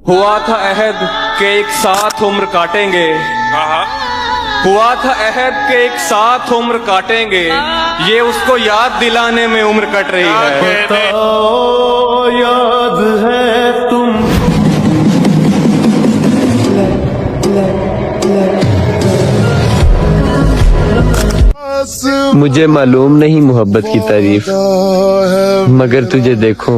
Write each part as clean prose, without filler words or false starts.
हुआ था अहद के एक साथ उम्र काटेंगे, हुआ था अहद के एक साथ उम्र काटेंगे, ये उसको याद दिलाने में उम्र कट रही है। तो याद है तुम मुझे मालूम नहीं मोहब्बत की तारीफ, मगर तुझे देखूं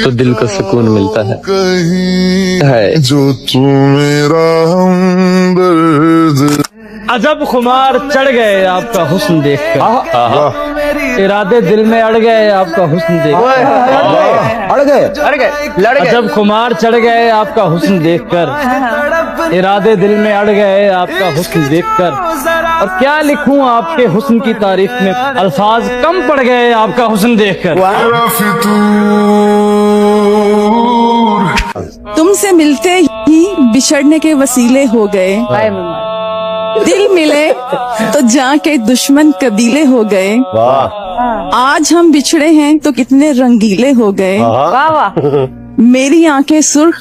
तो दिल को सुकून मिलता है जो तू मेरा हमदर्द। अजब खुमार चढ़ गए आपका हुस्न देखकर, इरादे दिल में अड़ गए आपका हुस्न देखकर, अजब खुमार चढ़ गए आपका हुस्न देखकर, इरादे दिल में अड़ गए आपका हुस्न देखकर। और क्या लिखूं आपके हुस्न की तारीफ में, अल्फाज कम पड़ गए आपका हुस्न देखकर। तुमसे मिलते ही बिछड़ने के वसीले हो गए, दिल मिले तो जहाँ के दुश्मन कबीले हो गए। आज हम बिछड़े हैं तो कितने रंगीले हो गए। मेरी आंखें सुर्ख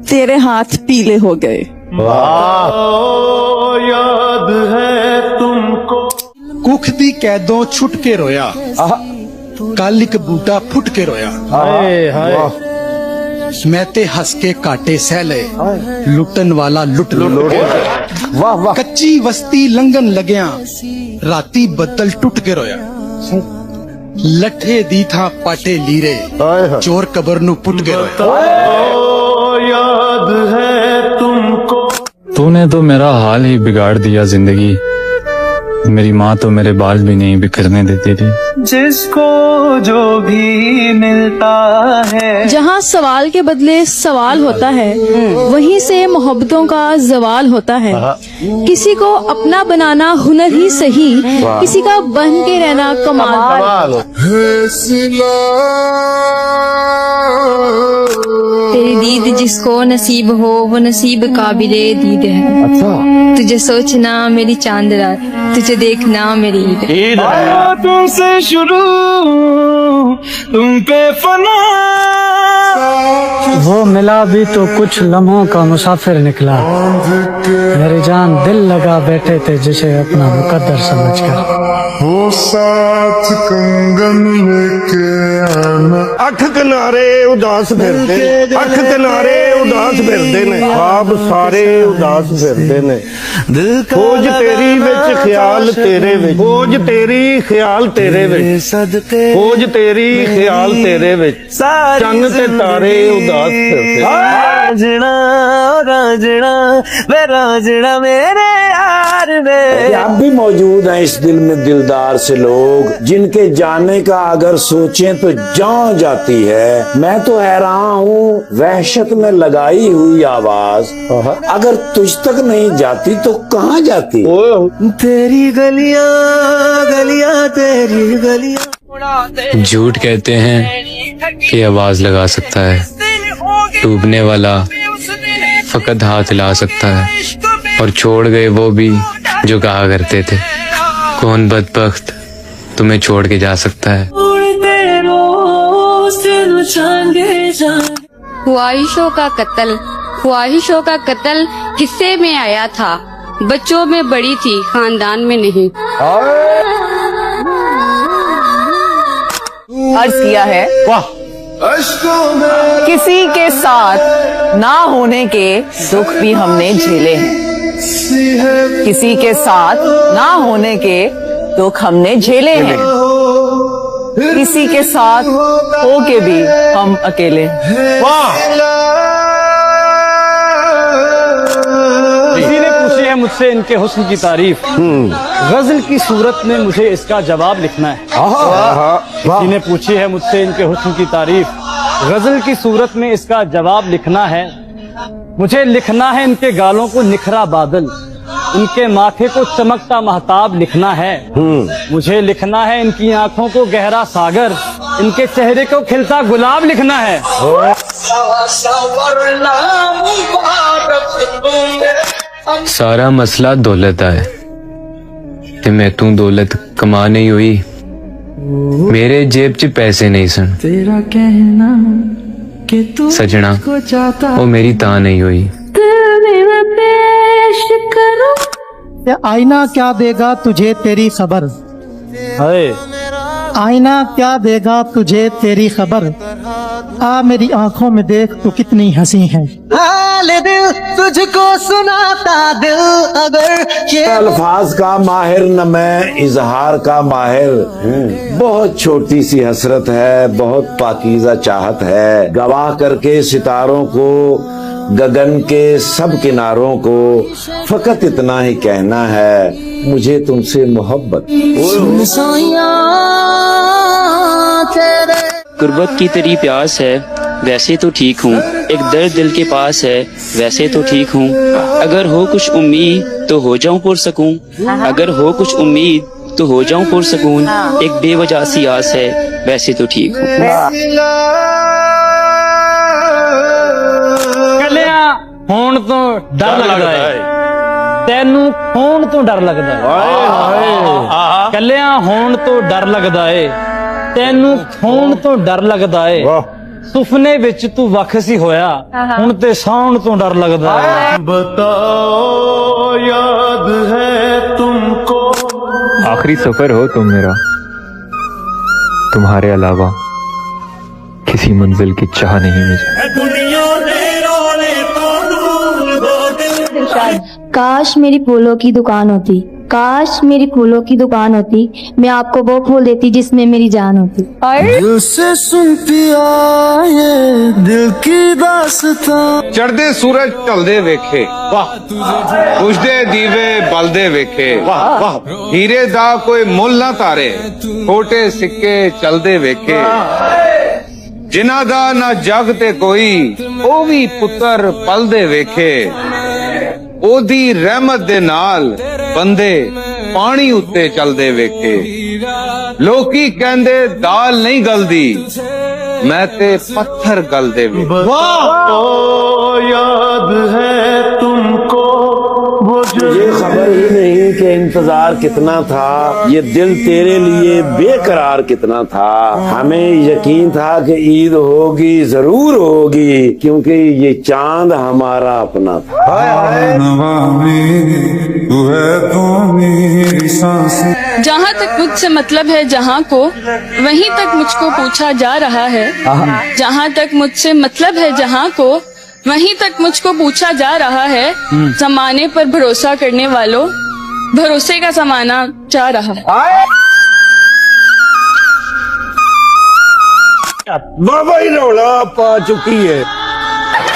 तेरे हाथ पीले हो गए। याद है तुमको। कुख दी कैदों छुट के रोया, कल एक बूटा फुट के रोया। मैं ते हंस के काटे सहले, लुटन वाला लुट वाह। कच्ची वस्ती लंघन लग्या, राती बदल टूट के रोया। लठे दी था पाटे लीरे, चोर कबर नु पुट के रोया। याद है तुमको। तूने तो मेरा हाल ही बिगाड़ दिया जिंदगी, मेरी माँ तो मेरे बाल भी नहीं बिखरने देती थी। जिसको जो भी मिलता है, जहाँ सवाल के बदले सवाल होता है, वहीं से मोहब्बतों का जवाल होता है। किसी को अपना बनाना हुनर ही सही, किसी का बन के रहना कमाल। तेरी दीद जिसको नसीब हो वो नसीब काबिले दीद है। तुझे सोचना मेरी चांद रात, तुझे देखना मेरी ईद है। तुमसे शुरू तुम पे फना, वो मिला भी तो कुछ लम्हों का मुसाफिर निकला, मेरी जान दिल लगा बैठे थे जिसे अपना मुकद्दर समझकर। वो साथ कंगन लेके आना। अख किनारे उदास फिरदे, अख किनारे उदास फिरदे ने, ख्वाब सारे उदास फिरदे ने। खोज तेरी विच ख्याल तेरे विच, खोज तेरी ख्याल तेरे विच, खोज तेरी ख्याल तेरे विच, चंद ते तारे उदास फिरदे। राजना राजना वे राजना मेरे यार में। अब भी मौजूद हैं इस दिल में दिलदार से लोग, जिनके जाने का अगर सोचें तो जान जाती है। मैं तो हैरान हूँ वहशत में लगाई हुई आवाज, अगर तुझ तक नहीं जाती तो कहाँ जाती। तेरी गलियां गलियां तेरी गलियां। झूठ कहते हैं कि आवाज लगा सकता है, डूबने वाला फकत हाथ हिला सकता है। और छोड़ गए वो भी जो कहा करते थे, कौन बदबख्त तुम्हें छोड़ के जा सकता है। ख्वाहिशों का कत्ल, ख्वाहिशों का कत्ल हिस्से में आया था, बच्चों में बड़ी थी खानदान में नहीं। अर्ज किया है, किसी के साथ ना होने के दुख भी हमने झेले हैं, किसी के साथ ना होने के दुख हमने झेले हैं, किसी के साथ हो के भी हम अकेले हैं। किसी ने पूछी है मुझसे इनके हुस्न की तारीफ, गजल की सूरत में मुझे इसका जवाब लिखना है। किसी ने पूछी है मुझसे इनके हुस्न की तारीफ, गजल की सूरत में इसका जवाब लिखना है। मुझे लिखना है इनके गालों को निखरा बादल, इनके माथे को चमकता महताब लिखना है। मुझे लिखना है इनकी आंखों को गहरा सागर, इनके चेहरे को खिलता गुलाब लिखना है। सारा मसला दौलत है ते मैं तू दौलत कमा नहीं हुई, मेरे जेब च पैसे नहीं सन। तेरा कहना सजना वो मेरी ता नहीं हुई। आईना क्या देगा तुझे तेरी खबर, आईना क्या देगा तुझे तेरी खबर, आ मेरी आंखों में देख तू कितनी हंसी है। हाल दिल तुझको सुनाता दिल अगर ये अल्फाज का माहिर न मैं इजहार का माहिर। बहुत छोटी सी हसरत है, बहुत पाकीज़ा चाहत है, गवाह करके सितारों को, गगन के सब किनारों को, फकत इतना ही कहना है मुझे तुमसे मोहब्बत। गुर्बत की तेरी प्यास है वैसे तो ठीक हूँ, एक दर्द दिल के पास है वैसे तो ठीक हूँ, अगर हो कुछ उम्मीद तो हो जाऊं पुरसकून, अगर हो कुछ उम्मीद तो हो जाऊं पुरसकून, एक बेवजह सी आस है वैसे तो ठीक हूँ। होण तो डर लगदा है, तेनू होण तो डर लगदा है, कलिया होण तो डर लगदा है, तेनू होण तो डर लगदा है, सुपने विच तू वख सी होया हुण ते सौण तो डर लगदा है। बताओ याद है तुमको, आखिरी सफर हो तुम मेरा, तुम्हारे अलावा किसी मंजिल की चाह नहीं मुझे। काश मेरी फूलों की दुकान होती, काश मेरी फूलों की दुकान होती, मैं आपको वो फूल देती जिसमें मेरी जान होती। दिल से सुनती आए दिल की दास्तां। चढ़दे सूरज ढलदे वेखे, बुझदे दीवे बलदे वेखे, हीरे दा कोई मुल ना तारे, खोटे सिक्के चलदे वेखे, जिन्हां दा ना जग ते कोई ओ भी पुत्र पलदे वेखे, ओदी रहमत दे नाल बंदे पानी उत्ते चलदे वेखे, लोकी कहंदे दाल नहीं गलदी, मैं ते पत्थर गलदे वेखे। याद है तुमको वो ये खबर ही नहीं कि इंतजार कितना था, ये दिल तेरे लिए बेकरार कितना था। हमें यकीन था कि ईद होगी, जरूर होगी, क्योंकि ये चांद हमारा अपना था। जहाँ तक मुझसे मतलब है जहाँ को, वहीं तक मुझको पूछा जा रहा है, जहाँ तक मुझसे मतलब है जहाँ को, वहीं तक मुझको पूछा जा रहा है, जमाने पर भरोसा करने वालों भरोसे का जमाना जा रहा है। बाबा ही रौला पा चुकी है,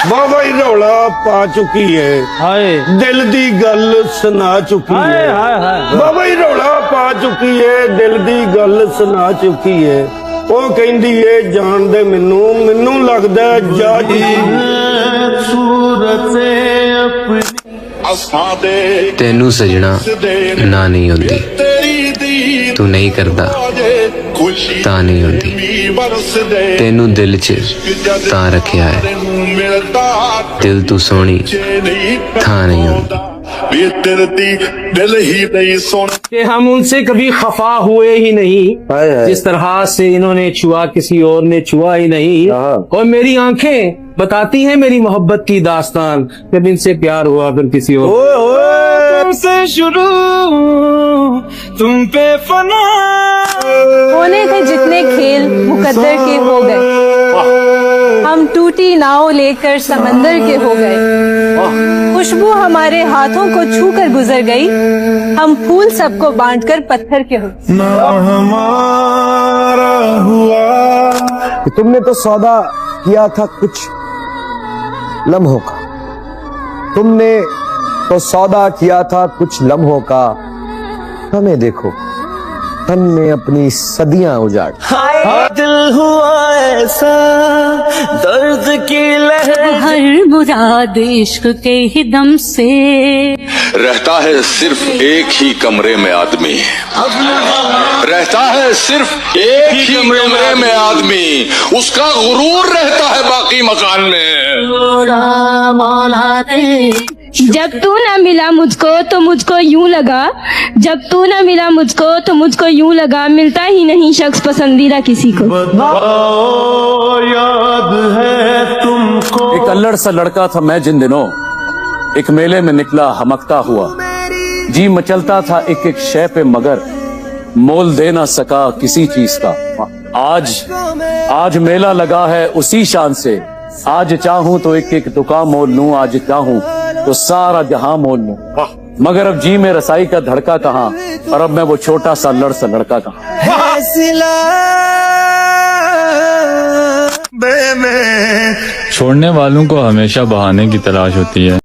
बाबा ही रौला पा चुकी है, दिल दी गल सुना चुकी है, बाबा ही रौला पा चुकी है, दिल दी गल सुना चुकी है, ਉਹ ਕਹਿੰਦੀ ਏ ਜਾਣਦੇ ਮੈਨੂੰ ਲੱਗਦਾ ਜਾ तेनू सजना ना नहीं होती, तू नहीं करदा ता नहीं होती, तेनू दिल च ता रखिया है, दिल तू सोनी था नहीं होती। दिल ही नहीं सुन कि हम उनसे कभी खफा हुए ही नहीं, जिस तरह से इन्होंने छुआ किसी और ने छुआ ही नहीं, और मेरी आंखें बताती हैं मेरी मोहब्बत की दास्तान, जब इनसे प्यार हुआ फिर किसी और। तुमसे शुरू तुम पे फना, होने थे जितने खेल मुकद्दर के हो गए, हम टूटी नाव लेकर समंदर के हो गए, खुशबू हमारे हाथों को छू कर गुजर गई, हम फूल सबको बांटकर पत्थर के हो गए। ना हमारा हुआ तुमने तो सौदा किया था कुछ लम्हों का, तुमने तो सौदा किया था कुछ लम्हों का, हमें देखो हमने अपनी सदियां उजाड़। दिल हुआ ऐसा दर्द की लहर, हर मुराद इश्क के ही दम से, रहता है सिर्फ एक ही कमरे में आदमी, रहता है सिर्फ एक ही कमरे में आदमी, उसका गुरूर रहता है बाकी मकान में। मौला दे जब तू न मिला मुझको तो मुझको यूं लगा, जब तू न मिला मुझको तो मुझको यूं लगा, मिलता ही नहीं शख्स पसंदीदा किसी को। याद है तुमको। एक अल्लड़ सा लड़का था मैं जिन दिनों, एक मेले में निकला हमकता हुआ, जी मचलता था एक एक शय पे मगर मोल दे ना सका किसी चीज का। आज मेला लगा है उसी शान से, आज चाहूं तो एक एक दुकान मोल लूं, आज चाहूं तो सारा जहां मोल लूं, मगर अब जी में रसाई का धड़का कहाँ, और अब मैं वो छोटा सा लड़का कहाँ। छोड़ने वालों को हमेशा बहाने की तलाश होती है,